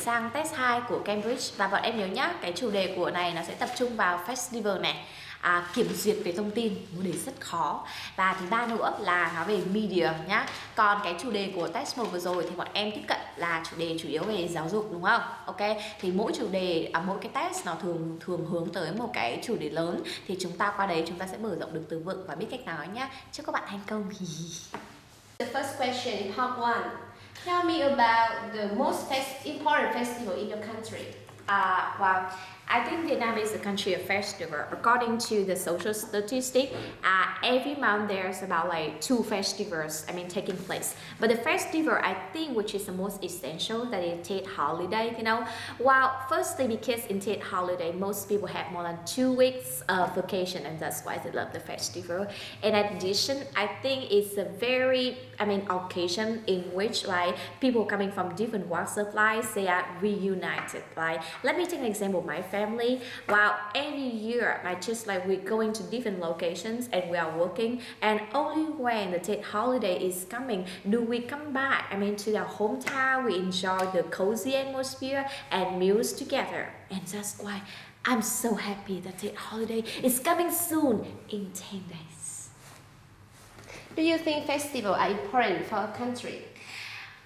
sang test 2 của Cambridge. Và bọn em nhớ nhá, cái chủ đề của này nó sẽ tập trung vào festival này, kiểm duyệt về thông tin, một đề rất khó. Và thứ ba nữa là nói về media nhá. Còn cái chủ đề của test 1 vừa rồi thì bọn em tiếp cận là chủ đề chủ yếu về giáo dục, đúng không? Ok, thì mỗi chủ đề, mỗi cái test nó thường hướng tới một cái chủ đề lớn. Thì chúng ta qua đấy chúng ta sẽ mở rộng được từ vựng và biết cách nói nhá. Chúc các bạn thành công. The first question in part 1. Tell me about the most important festival in your country. Well, I think Vietnam is a country of festival. According to the social statistics, every month there's about like 2 festivals, taking place. But the festival, I think, which is the most essential, that is Tet holiday, you know. Well, firstly, because in Tet holiday, most people have more than 2 weeks of vacation, and that's why they love the festival. In addition, I think it's a very, occasion in which, like, people coming from different walks of life, they are reunited. Like, let me take an example of my family. Wow, every year, we're going to different locations and we are working, and only when the Tet holiday is coming do we come back, to our hometown. We enjoy the cozy atmosphere and meals together, and that's why I'm so happy that Tet holiday is coming soon in 10 days. Do you think festivals are important for a country?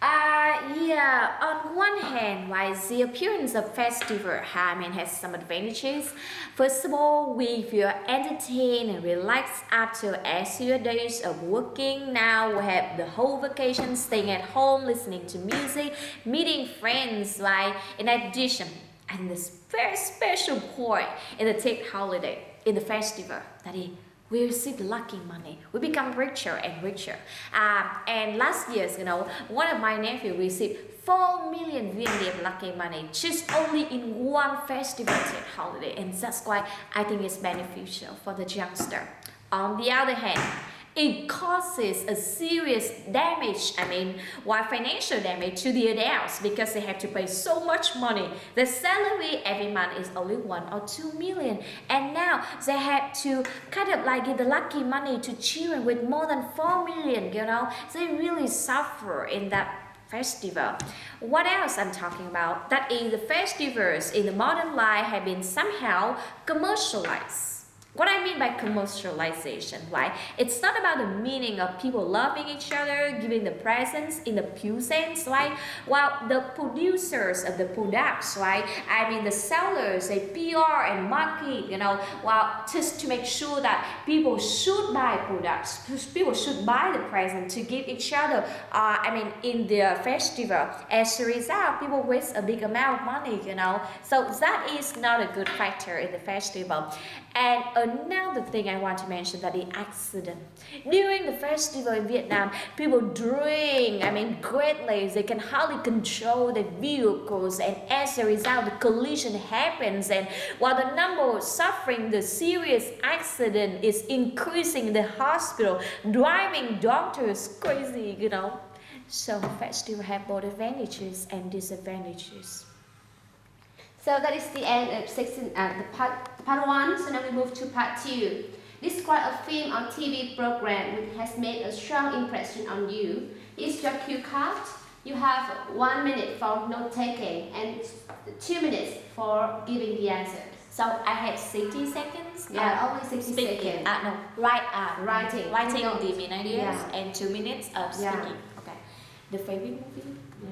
Yeah, on one hand, the appearance of festival has some advantages. First of all, we feel entertained and relaxed after a days of working. Now we have the whole vacation, staying at home, listening to music, meeting friends. In addition, and this very special point in the Tet holiday, in the festival, that is, we receive lucky money. We become richer and richer. And last year, one of my nephews received 4 million VND of lucky money just only in one festival Tet holiday. And that's why I think it's beneficial for the youngster. On the other hand, it causes a serious damage, financial damage to the adults, because they have to pay so much money. The salary every month is only 1 or 2 million, and now they have to give the lucky money to children with more than 4 million, They really suffer in that festival. What else I'm talking about? That is, the festivals in the modern life have been somehow commercialized. What I mean by commercialization, right? It's not about the meaning of people loving each other, giving the presents in the pure sense, right? Well, the producers of the products, right? The sellers, they PR and market, just to make sure that people should buy products, people should buy the present to give each other, in the festival. As a result, people waste a big amount of money, So that is not a good factor in the festival. And another thing I want to mention, that the accident. During the festival in Vietnam, people drink, greatly. They can hardly control their vehicles, and as a result, the collision happens. And while the number of suffering the serious accident is increasing in the hospital, driving doctors crazy, So the festival have both advantages and disadvantages. So that is the end of part 1. So now we move to part 2. Describe a film or TV program which has made a strong impression on you. Here's your cue card. You have 1 minute for note taking and 2 minutes for giving the answer. So I have 60 seconds? Yeah, only 60 seconds. No, writing the main ideas, and 2 minutes of speaking. Yeah. Okay. The favorite movie? Yeah.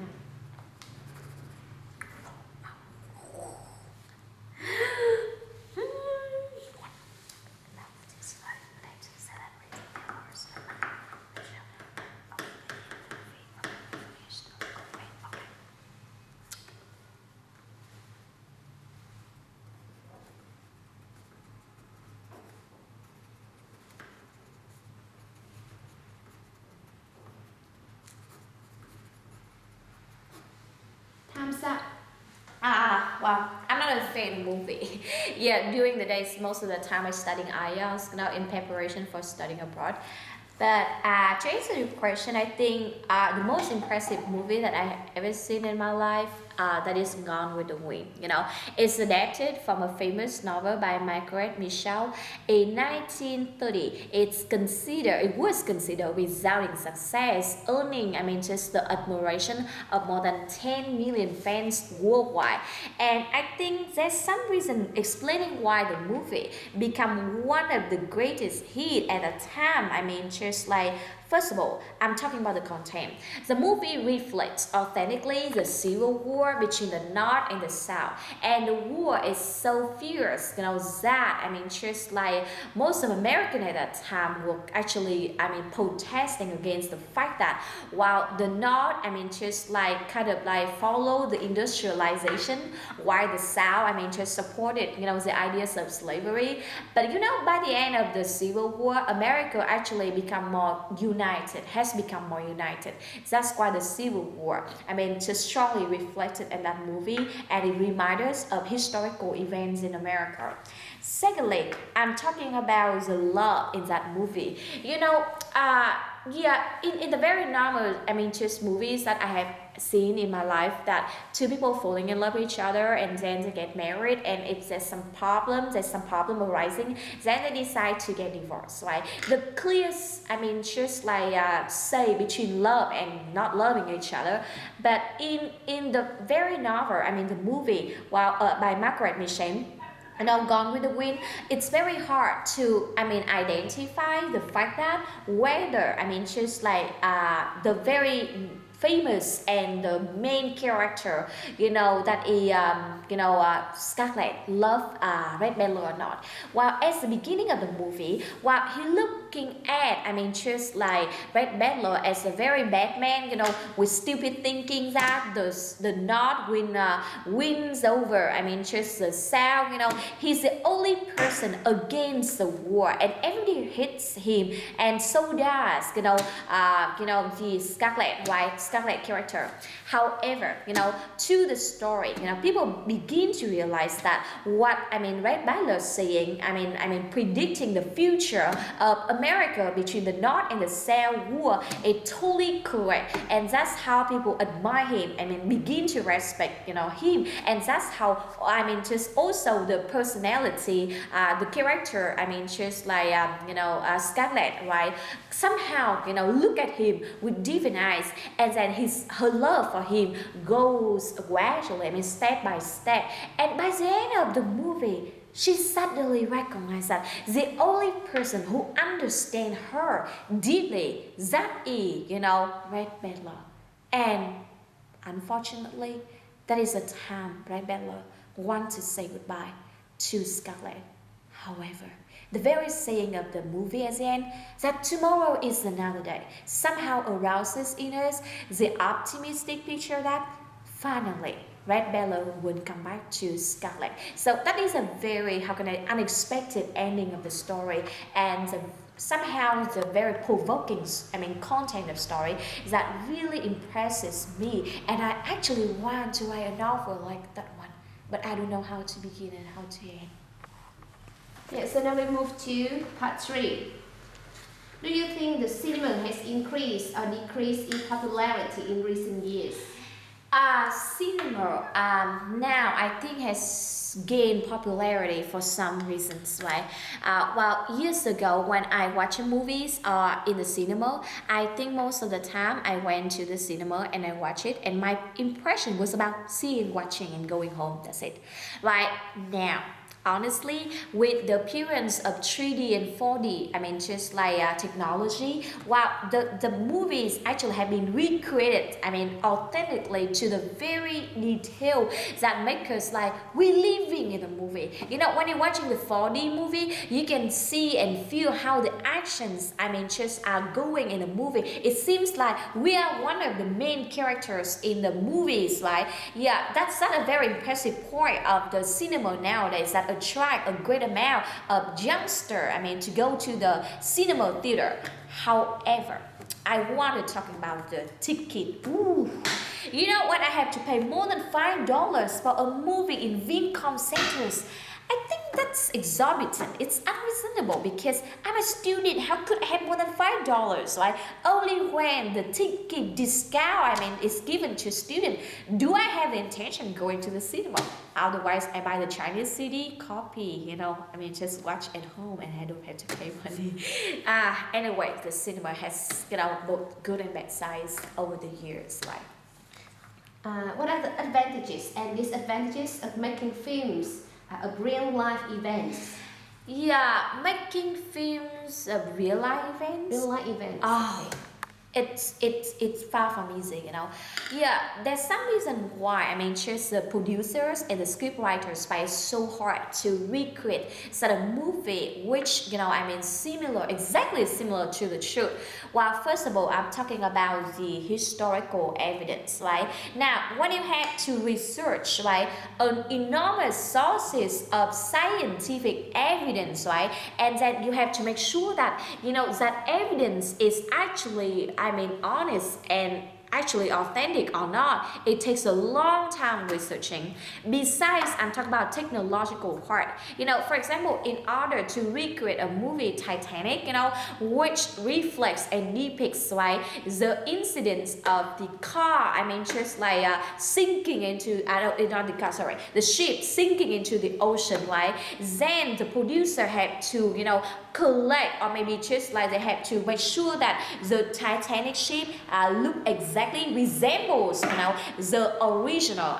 Time's up. Well, I'm not a fan of movie. Yeah, during the days, most of the time I'm studying Ielts, in preparation for studying abroad. But to answer your question, I think the most impressive movie that I ever seen in my life. That is Gone with the Wind. It's adapted from a famous novel by Margaret Mitchell in 1930. It was considered resounding success, earning, just the admiration of more than 10 million fans worldwide. And I think there's some reason explaining why the movie became one of the greatest hits at the time. First of all, I'm talking about the content. The movie reflects authentically the civil war between the North and the South. And the war is so fierce, that, most of Americans at that time were actually, protesting against the fact that while the North, follow the industrialization, while the South, supported, the ideas of slavery. But, by the end of the Civil War, America actually has become more united. That's why the Civil War, just strongly reflected in that movie, and it reminds us of historical events in America. Secondly, I'm talking about the love in that movie. In the very normal, just movies that I have seen in my life, that two people falling in love with each other and then they get married, and if there's some problem arising, then they decide to get divorced, right? The clearest, say between love and not loving each other. But in the very novel, the movie, by Margaret Mitchell, Gone with the Wind, it's very hard to, identify the fact that whether, the very famous and the main character, that is, Scarlett love Red Butler or not. While at the beginning of the movie, while he looking at, Red Butler as a very bad man, with stupid thinking that the North wins over, the South, he's the only person against the war, and everybody hits him, and so does, the Scarlett character. However, to the story, people begin to realize that what Red Butler saying, predicting the future of America between the North and the South war is totally correct, and that's how people admire him. Begin to respect, him, and that's how just also the personality, the character, Scarlett, right? Somehow, look at him with different eyes, and then her love for him goes gradually, step by step. And by the end of the movie, she suddenly recognized that the only person who understands her deeply, that is, Red Butler. And unfortunately, that is the time Red Butler wants to say goodbye to Scarlett. However, the very saying of the movie at the end, that tomorrow is another day, somehow arouses in us the optimistic picture that finally Red Butler will come back to Scarlett. So that is a very, unexpected ending of the story, and somehow the very provoking, content of story that really impresses me, and I actually want to write a novel like that one, but I don't know how to begin and how to end. Yeah, so now we move to part 3. Do you think the cinema has increased or decreased in popularity in recent years? Cinema now I think has gained popularity for some reasons, right? Years ago when I watch movies in the cinema, I think most of the time I went to the cinema and I watch it, and my impression was about seeing, watching, and going home. That's it. Right now, honestly, with the appearance of 3D and 4D, technology, the movies actually have been recreated, authentically to the very detail that make us we're living in the movie. When you're watching the 4D movie, you can see and feel how the actions, are going in the movie. It seems like we are one of the main characters in the movies, right? Yeah, that's not a very impressive point of the cinema nowadays, that attract a great amount of youngsters, to go to the cinema theater. However, I want to talk about the ticket. Ooh. When I have to pay more than $5 for a movie in Vincom centers, I think that's exorbitant. It's unreasonable because I'm a student. How could I have more than $5? Right? Only when the ticket discount, is given to student, do I have the intention going to the cinema. Otherwise, I buy the Chinese CD copy. Just watch at home and I don't have to pay money. Anyway, the cinema has both good and bad sides over the years. What are the advantages and disadvantages of making films of real life events? Yeah, making films of real life events. Real life events. Oh, it's far from easy, Yeah, there's some reason why just the producers and the script writers fight so hard to recreate such a movie which exactly similar to the truth. Well, first of all, I'm talking about the historical evidence, right? Now, when you have to research, right, an enormous sources of scientific evidence, right, and then you have to make sure that that evidence is actually honest and actually authentic or not. It takes a long time researching. Besides, I'm talking about technological part. For example, in order to recreate a movie Titanic, which reflects and depicts the incidents of the car, sinking into, not the car, sorry, the ship sinking into the ocean, right? Then the producer had to, collect, or maybe just they have to make sure that the Titanic ship look exactly resembles the original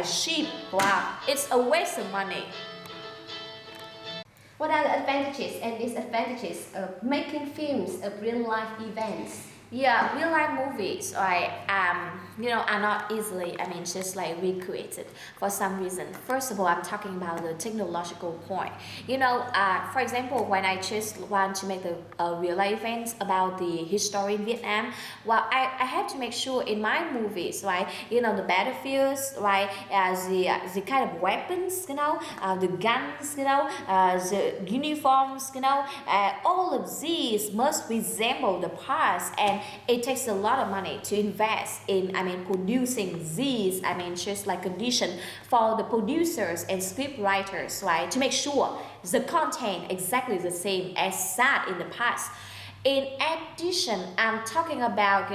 ship. Wow, it's a waste of money. What are the advantages and disadvantages of making films of real life events? Yeah, real life movies, are not easily, recreated for some reason. First of all, I'm talking about the technological point. For example, when I just want to make a real life event about the history in Vietnam, well, I have to make sure in my movies, right, the battlefields, right, the kind of weapons, the guns, the uniforms, all of these must resemble the past, and it takes a lot of money to invest in producing these condition for the producers and script writers, right, to make sure the content exactly the same as that in the past. In addition, I'm talking about,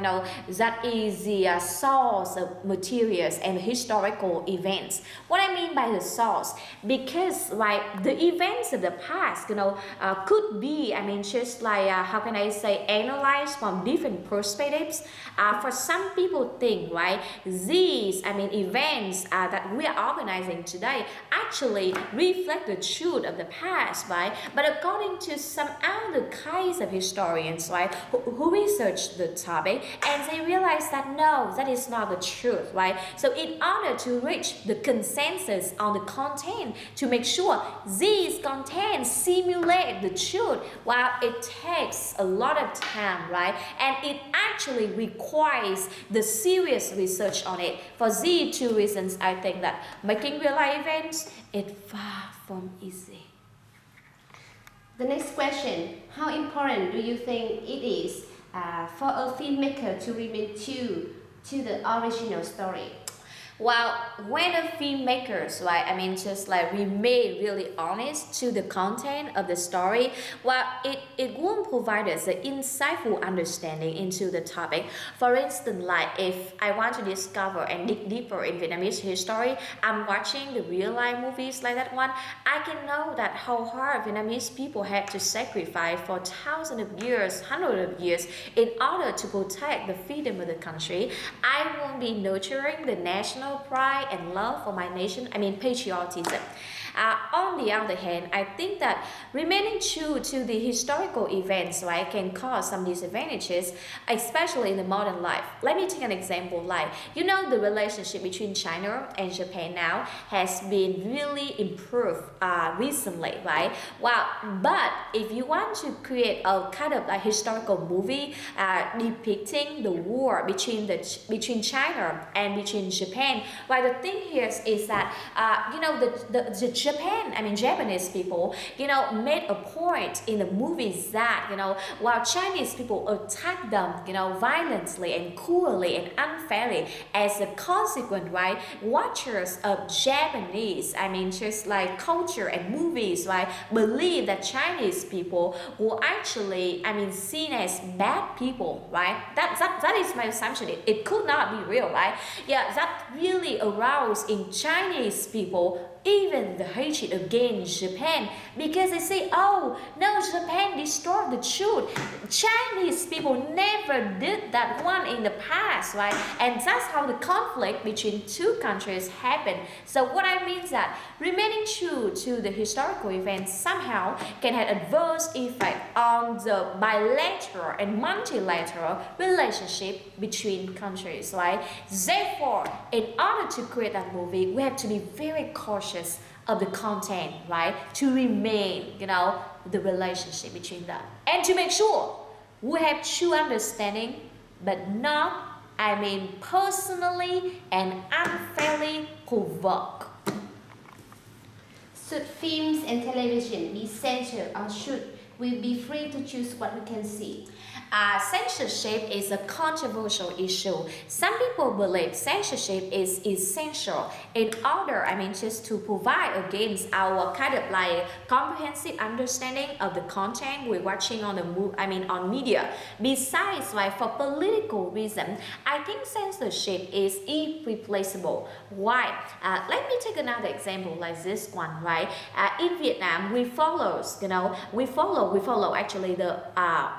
that is the source of materials and historical events. What I mean by the source, because the events of the past, could be, how can I say, analyzed from different perspectives. For some people think, right, these, events that we are organizing today actually reflect the truth of the past, right? But according to some other kinds of historians, right, who research the topic, and they realize that no, that is not the truth, right? So in order to reach the consensus on the content, to make sure these contents simulate the truth, well, it takes a lot of time, right? And it actually requires the serious research on it. For these two reasons, I think that making real life events is far from easy. The next question, how important do you think it is for a filmmaker to remain true to the original story? Well, when a filmmakers, right, remain really honest to the content of the story, well, it won't provide us an insightful understanding into the topic. For instance, if I want to discover and dig deeper in Vietnamese history, I'm watching the real life movies like that one, I can know that how hard Vietnamese people had to sacrifice for thousands of years, hundreds of years, in order to protect the freedom of the country. I won't be nurturing the national pride and love for my nation, patriotism. On the other hand, I think that remaining true to the historical events, right, can cause some disadvantages, especially in the modern life. Let me take an example, the relationship between China and Japan now has been really improved recently, right? Well, but if you want to create a kind of historical movie depicting the war between China and between Japan, content. Well, the thing here is that the Japan, I mean Japanese people, made a point in the movies that while Chinese people attack them, violently and cruelly and unfairly, as a consequence, right? Watchers of Japanese, I mean just like culture and movies, right, believe that Chinese people were actually, I mean, seen as bad people, right? That is my assumption. It could not be real, right? Yeah, that really aroused in Chinese people even the hatred against Japan, because they say, oh no, Japan destroyed the truth. Chinese people never did that one in the past, right? And that's how the conflict between two countries happened. So what I mean is that remaining true to the historical events somehow can have adverse effect on the bilateral and multilateral relationship between countries, right? Therefore, in order to create that movie, we have to be very cautious of the content, right? To remain, the relationship between them. And to make sure we have true understanding, but not, I mean, personally and unfairly provoke. Should films and television be censored, or should we be free to choose what we can see? Censorship is a controversial issue. Some people believe censorship is essential in order, I mean, just to provide against our kind of like comprehensive understanding of the content we're watching on on media. Besides, like for political reasons, I think censorship is irreplaceable. Why? Let me take another example like this one, right? In Vietnam, we follow actually the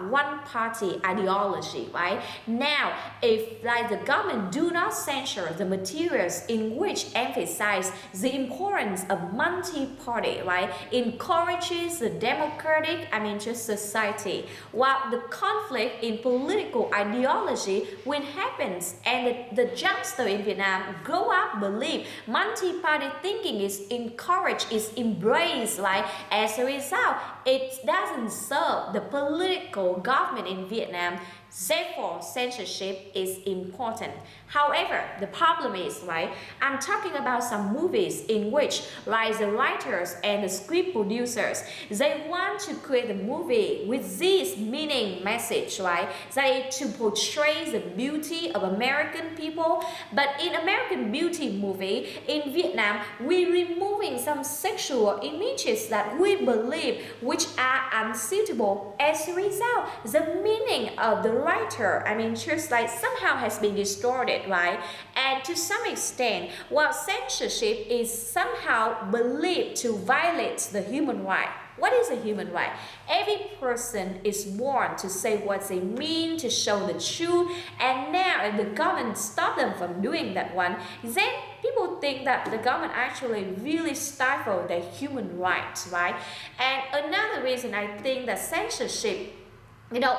one party ideology, right? Now, if like the government do not censor the materials in which emphasize the importance of multi-party, right, encourages the democratic, just society, while the conflict in political ideology when happens and the youngster in Vietnam grow up believe multi-party thinking is encouraged, is embraced, right? As a result, it doesn't serve the political government in Vietnam. Therefore, censorship is important. However, the problem is, right, I'm talking about some movies in which, like the writers and the script producers, they want to create a movie with this meaning message, right? They to portray the beauty of American people. But in American Beauty movie, in Vietnam, we're removing some sexual images that we believe which are unsuitable. As a result, the meaning of the writer, just like somehow has been distorted, right? And to some extent, while censorship is somehow believed to violate the human right. What is a human right? Every person is born to say what they mean, to show the truth, and now if the government stop them from doing that one, then people think that the government actually really stifle their human rights, right? And another reason I think that censorship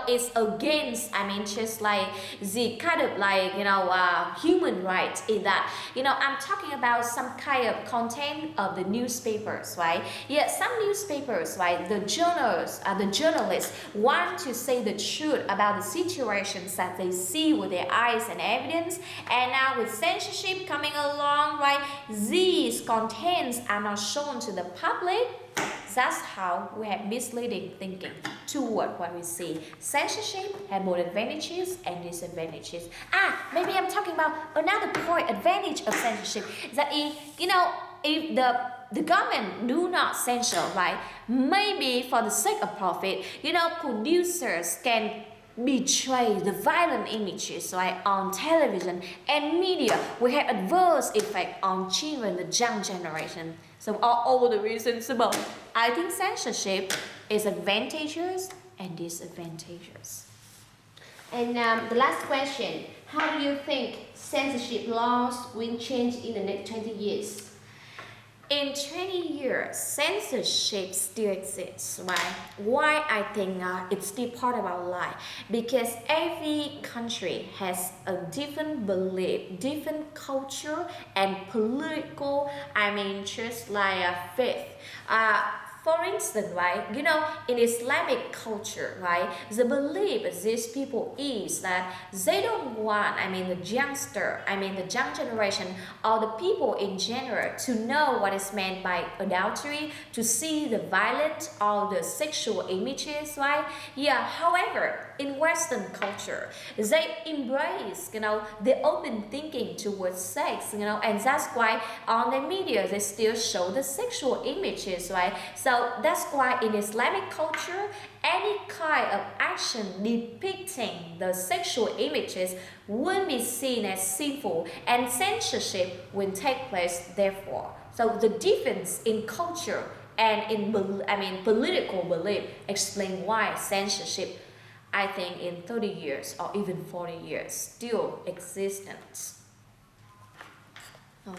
is against, just like the kind of like, human rights in that, I'm talking about some kind of content of the newspapers, right? Yeah, some newspapers, right, the journalists want to say the truth about the situations that they see with their eyes and evidence, and now with censorship coming along, right, these contents are not shown to the public. That's how we have misleading thinking toward what we see. Censorship has both advantages and disadvantages. Maybe I'm talking about another point, advantage of censorship, that if the government do not censor, right, maybe for the sake of profit, producers can betray the violent images, right, on television and media will have adverse effect on children, the young generation. So all the reasons above, I think censorship is advantageous and disadvantageous. And the last question, how do you think censorship laws will change in the next 20 years? In 20 years, censorship still exists, right? Why I think it's still part of our life? Because every country has a different belief, different culture and political, just like faith. For instance, right, you know, in Islamic culture, right, the belief of these people is that they don't want, I mean, the youngster, I mean, the young generation, or the people in general to know what is meant by adultery, to see the violent or the sexual images, right? Yeah, however, in Western culture, they embrace, you know, the open thinking towards sex, you know, and that's why on the media they still show the sexual images, right? So that's why in Islamic culture, any kind of action depicting the sexual images will be seen as sinful, and censorship will take place therefore. So the difference in culture and in political belief explain why censorship, I think, in 30 years or even 40 years still exists. Oh.